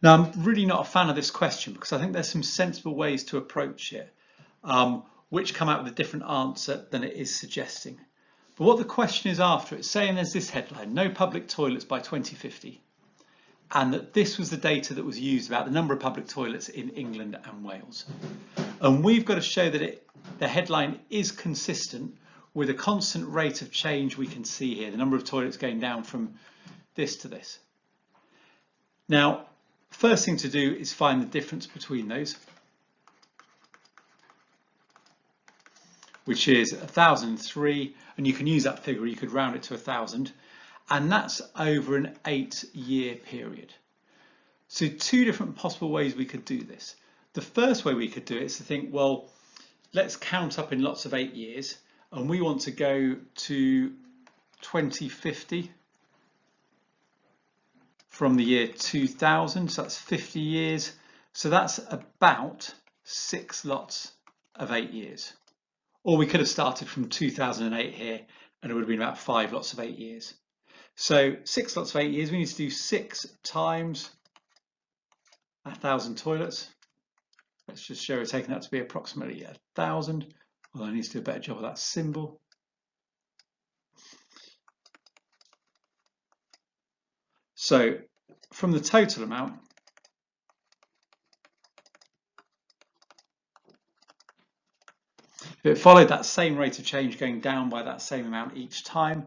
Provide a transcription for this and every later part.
Now, I'm really not a fan of this question because I think there's some sensible ways to approach it, which come out with a different answer than it is suggesting. But what the question is after, it's saying there's this headline, no public toilets by 2050, and that this was the data that was used about the number of public toilets in England and Wales. And we've got to show that the headline is consistent with a constant rate of change we can see here, the number of toilets going down from this to this. Now, first thing to do is find the difference between those, which is 1,003, and you can use that figure, you could round it to 1,000, and that's over an 8-year period. So two different possible ways we could do this. The first way we could do it is to think, well, let's count up in lots of 8 years, and we want to go to 2050 from the year 2000, so that's 50 years. So that's about 6 lots of 8 years. Or we could have started from 2008 here, and it would have been about 5 lots of 8 years. So 6 lots of 8 years, we need to do 6 times 1,000 toilets. Let's just show we're taking that to be approximately 1,000. Although I need to do a better job of that symbol. So from the total amount, if it followed that same rate of change going down by that same amount each time,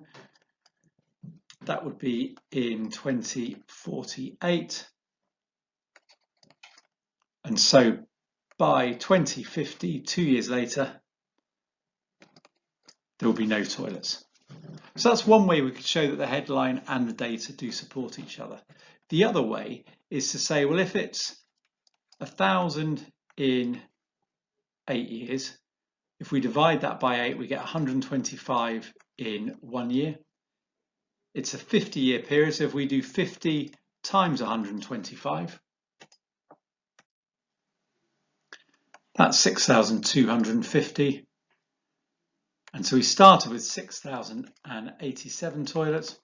that would be in 2048. And so by 2050, 2 years later, there will be no toilets. So that's one way we could show that the headline and the data do support each other. The other way is to say, well, if it's 1,000 in 8 years, if we divide that by 8, we get 125 in 1 year. It's a 50-year period, so if we do 50 times 125, that's 6,250. And so we started with 6,087 toilets.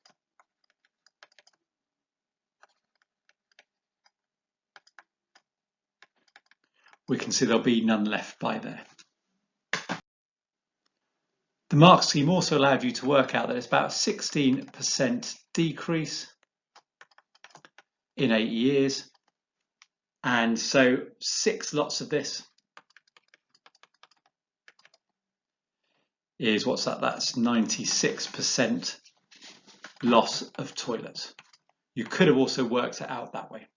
We can see there'll be none left by there. The mark scheme also allowed you to work out that it's about a 16% decrease in 8 years. And so 6 lots of this is, what's that? That's 96% loss of toilets. You could have also worked it out that way.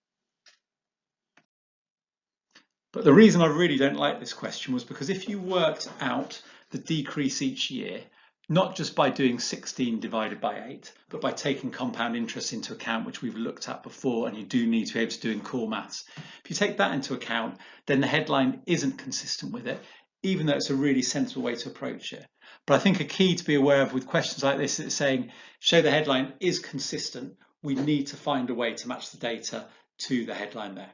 But the reason I really don't like this question was because if you worked out the decrease each year, not just by doing 16 divided by 8, but by taking compound interest into account, which we've looked at before, and you do need to be able to do in core maths. If you take that into account, then the headline isn't consistent with it, even though it's a really sensible way to approach it. But I think a key to be aware of with questions like this is saying, show the headline is consistent. We need to find a way to match the data to the headline there.